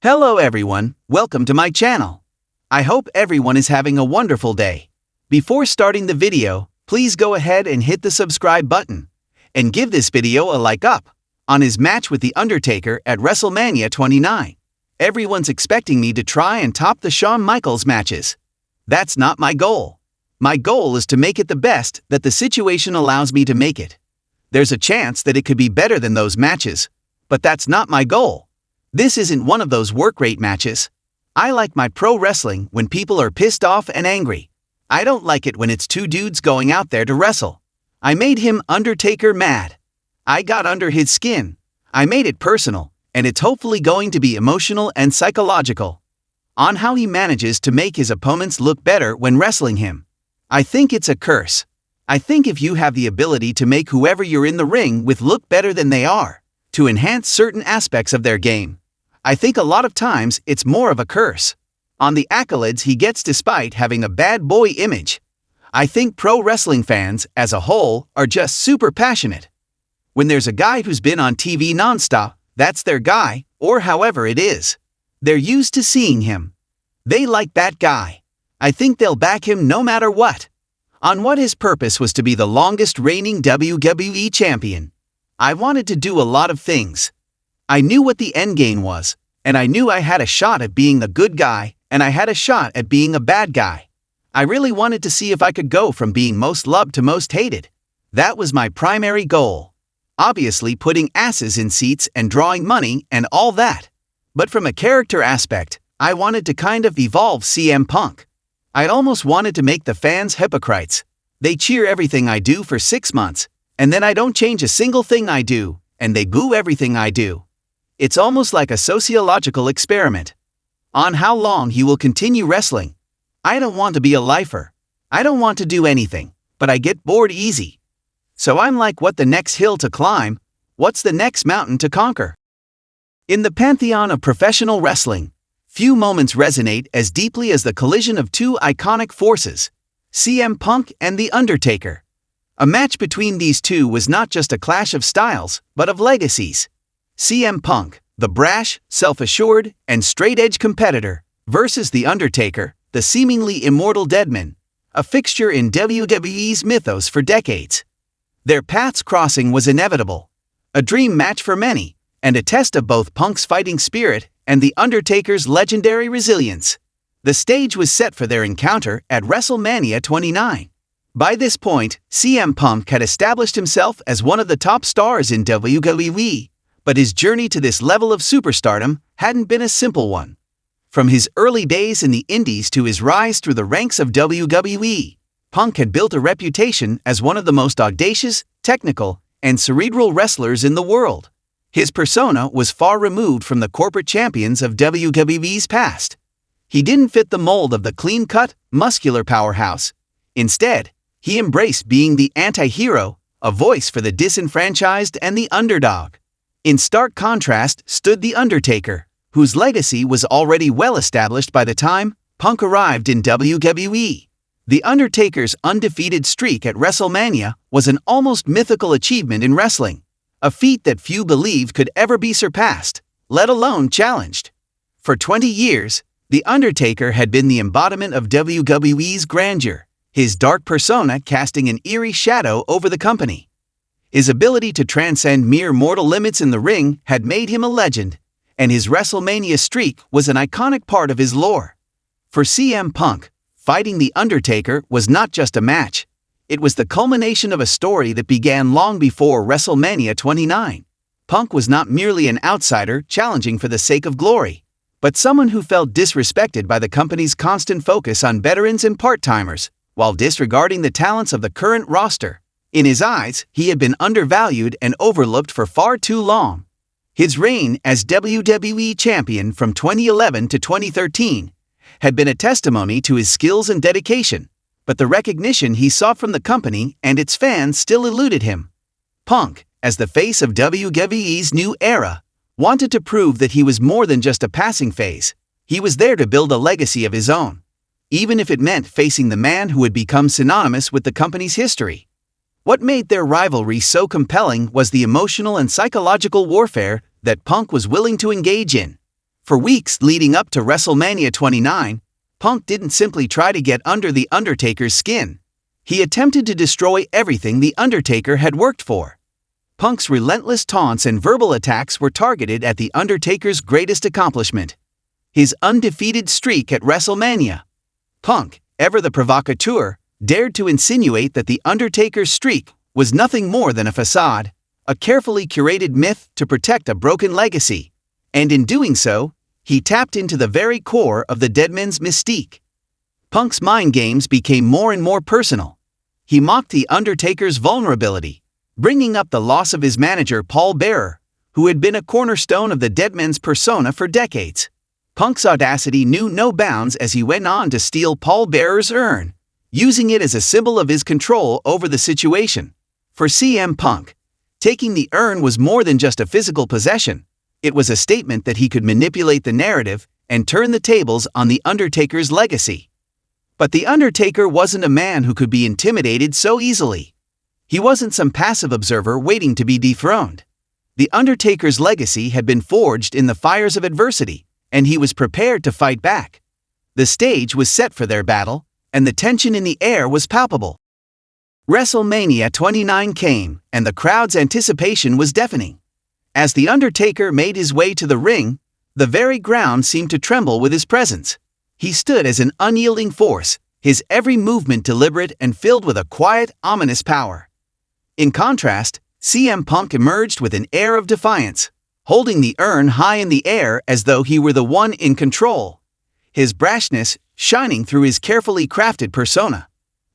Hello everyone, welcome to my channel. I hope everyone is having a wonderful day. Before starting the video, please go ahead and hit the subscribe button. And give this video a like up. On his match with The Undertaker at WrestleMania 29. Everyone's expecting me to try and top the Shawn Michaels matches. That's not my goal. My goal is to make it the best that the situation allows me to make it. There's a chance that it could be better than those matches, but that's not my goal. This isn't one of those work rate matches. I like my pro wrestling when people are pissed off and angry. I don't like it when it's two dudes going out there to wrestle. I made him Undertaker mad. I got under his skin. I made it personal, and it's hopefully going to be emotional and psychological. On how he manages to make his opponents look better when wrestling him. I think it's a curse. I think if you have the ability to make whoever you're in the ring with look better than they are, to enhance certain aspects of their game, I think a lot of times it's more of a curse. On the accolades he gets despite having a bad boy image. I think pro wrestling fans, as a whole, are just super passionate. When there's a guy who's been on TV nonstop, that's their guy, or however it is. They're used to seeing him. They like that guy. I think they'll back him no matter what. On what his purpose was to be the longest reigning WWE champion. I wanted to do a lot of things. I knew what the endgame was, and I knew I had a shot at being the good guy, and I had a shot at being a bad guy. I really wanted to see if I could go from being most loved to most hated. That was my primary goal. Obviously putting asses in seats and drawing money and all that. But from a character aspect, I wanted to kind of evolve CM Punk. I'd almost wanted to make the fans hypocrites. They cheer everything I do for 6 months, and then I don't change a single thing I do, and they boo everything I do. It's almost like a sociological experiment. On how long he will continue wrestling. I don't want to be a lifer. I don't want to do anything, but I get bored easy. So I'm like, what the next hill to climb? What's the next mountain to conquer? In the pantheon of professional wrestling, few moments resonate as deeply as the collision of two iconic forces, CM Punk and The Undertaker. A match between these two was not just a clash of styles, but of legacies. CM Punk, the brash, self-assured, and straight-edge competitor, versus The Undertaker, the seemingly immortal deadman, a fixture in WWE's mythos for decades. Their paths crossing was inevitable, a dream match for many, and a test of both Punk's fighting spirit and The Undertaker's legendary resilience. The stage was set for their encounter at WrestleMania 29. By this point, CM Punk had established himself as one of the top stars in WWE, but his journey to this level of superstardom hadn't been a simple one. From his early days in the Indies to his rise through the ranks of WWE, Punk had built a reputation as one of the most audacious, technical, and cerebral wrestlers in the world. His persona was far removed from the corporate champions of WWE's past. He didn't fit the mold of the clean-cut, muscular powerhouse. Instead, he embraced being the anti-hero, a voice for the disenfranchised and the underdog. In stark contrast stood The Undertaker, whose legacy was already well established by the time Punk arrived in WWE. The Undertaker's undefeated streak at WrestleMania was an almost mythical achievement in wrestling, a feat that few believed could ever be surpassed, let alone challenged. For 20 years, The Undertaker had been the embodiment of WWE's grandeur, his dark persona casting an eerie shadow over the company. His ability to transcend mere mortal limits in the ring had made him a legend, and his WrestleMania streak was an iconic part of his lore. For CM Punk, fighting The Undertaker was not just a match. It was the culmination of a story that began long before WrestleMania 29. Punk was not merely an outsider challenging for the sake of glory, but someone who felt disrespected by the company's constant focus on veterans and part-timers, while disregarding the talents of the current roster. In his eyes, he had been undervalued and overlooked for far too long. His reign as WWE champion from 2011 to 2013 had been a testimony to his skills and dedication, but the recognition he sought from the company and its fans still eluded him. Punk, as the face of WWE's new era, wanted to prove that he was more than just a passing phase. He was there to build a legacy of his own, even if it meant facing the man who had become synonymous with the company's history. What made their rivalry so compelling was the emotional and psychological warfare that Punk was willing to engage in. For weeks leading up to WrestleMania 29, Punk didn't simply try to get under The Undertaker's skin. He attempted to destroy everything The Undertaker had worked for. Punk's relentless taunts and verbal attacks were targeted at The Undertaker's greatest accomplishment: his undefeated streak at WrestleMania. Punk, ever the provocateur, dared to insinuate that The Undertaker's streak was nothing more than a facade, a carefully curated myth to protect a broken legacy. And in doing so, he tapped into the very core of the Deadman's mystique. Punk's mind games became more and more personal. He mocked The Undertaker's vulnerability, bringing up the loss of his manager Paul Bearer, who had been a cornerstone of the Deadman's persona for decades. Punk's audacity knew no bounds as he went on to steal Paul Bearer's urn, using it as a symbol of his control over the situation. For CM Punk, taking the urn was more than just a physical possession. It was a statement that he could manipulate the narrative and turn the tables on The Undertaker's legacy. But The Undertaker wasn't a man who could be intimidated so easily. He wasn't some passive observer waiting to be dethroned. The Undertaker's legacy had been forged in the fires of adversity, and he was prepared to fight back. The stage was set for their battle, and the tension in the air was palpable. WrestleMania 29 came, and the crowd's anticipation was deafening. As The Undertaker made his way to the ring, the very ground seemed to tremble with his presence. He stood as an unyielding force, his every movement deliberate and filled with a quiet, ominous power. In contrast, CM Punk emerged with an air of defiance, holding the urn high in the air as though he were the one in control, his brashness shining through his carefully crafted persona.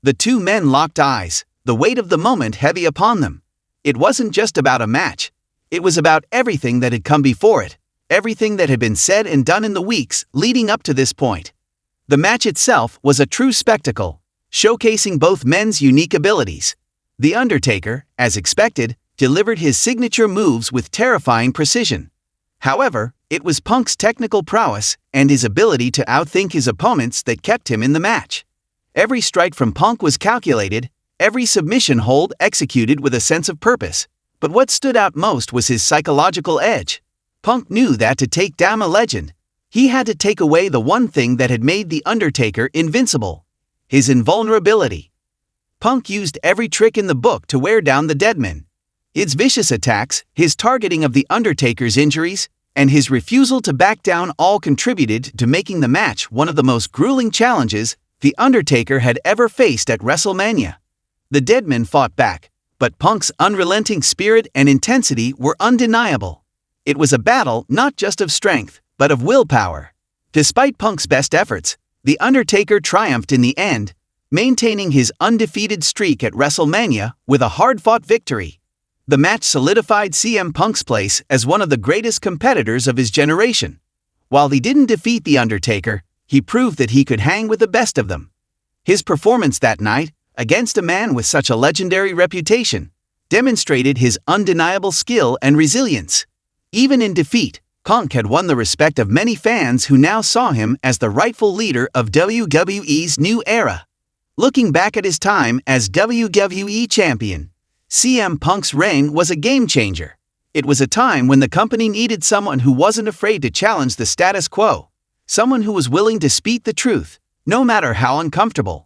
The two men locked eyes, the weight of the moment heavy upon them. It wasn't just about a match. It was about everything that had come before it, everything that had been said and done in the weeks leading up to this point. The match itself was a true spectacle, showcasing both men's unique abilities. The Undertaker, as expected, delivered his signature moves with terrifying precision. However, it was Punk's technical prowess and his ability to outthink his opponents that kept him in the match. Every strike from Punk was calculated, every submission hold executed with a sense of purpose. But what stood out most was his psychological edge. Punk knew that to take down a legend, he had to take away the one thing that had made The Undertaker invincible: his invulnerability. Punk used every trick in the book to wear down the Deadman. His vicious attacks, his targeting of The Undertaker's injuries, and his refusal to back down all contributed to making the match one of the most grueling challenges The Undertaker had ever faced at WrestleMania. The Deadman fought back, but Punk's unrelenting spirit and intensity were undeniable. It was a battle not just of strength, but of willpower. Despite Punk's best efforts, The Undertaker triumphed in the end, maintaining his undefeated streak at WrestleMania with a hard-fought victory. The match solidified CM Punk's place as one of the greatest competitors of his generation. While he didn't defeat The Undertaker, he proved that he could hang with the best of them. His performance that night, against a man with such a legendary reputation, demonstrated his undeniable skill and resilience. Even in defeat, Punk had won the respect of many fans who now saw him as the rightful leader of WWE's new era. Looking back at his time as WWE champion, CM Punk's reign was a game-changer. It was a time when the company needed someone who wasn't afraid to challenge the status quo, someone who was willing to speak the truth, no matter how uncomfortable.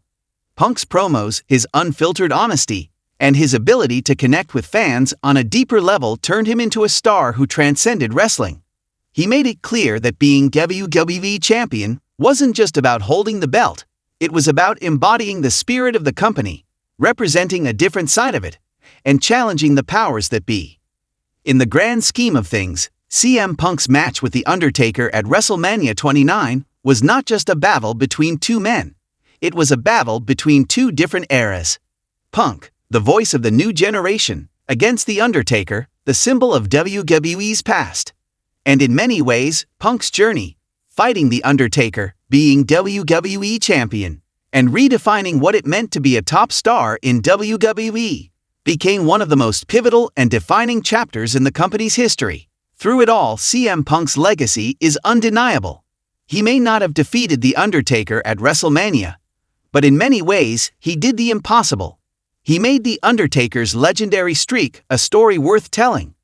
Punk's promos, his unfiltered honesty, and his ability to connect with fans on a deeper level turned him into a star who transcended wrestling. He made it clear that being WWE champion wasn't just about holding the belt, it was about embodying the spirit of the company, representing a different side of it, and challenging the powers that be. In the grand scheme of things, CM Punk's match with The Undertaker at WrestleMania 29 was not just a battle between two men. It was a battle between two different eras. Punk, the voice of the new generation, against The Undertaker, the symbol of WWE's past. And in many ways, Punk's journey, fighting The Undertaker, being WWE champion, and redefining what it meant to be a top star in WWE, became one of the most pivotal and defining chapters in the company's history. Through it all, CM Punk's legacy is undeniable. He may not have defeated The Undertaker at WrestleMania, but in many ways, he did the impossible. He made The Undertaker's legendary streak a story worth telling.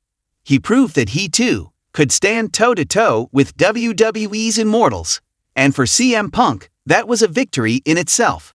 He proved that he too, could stand toe-to-toe with WWE's Immortals. And for CM Punk, that was a victory in itself.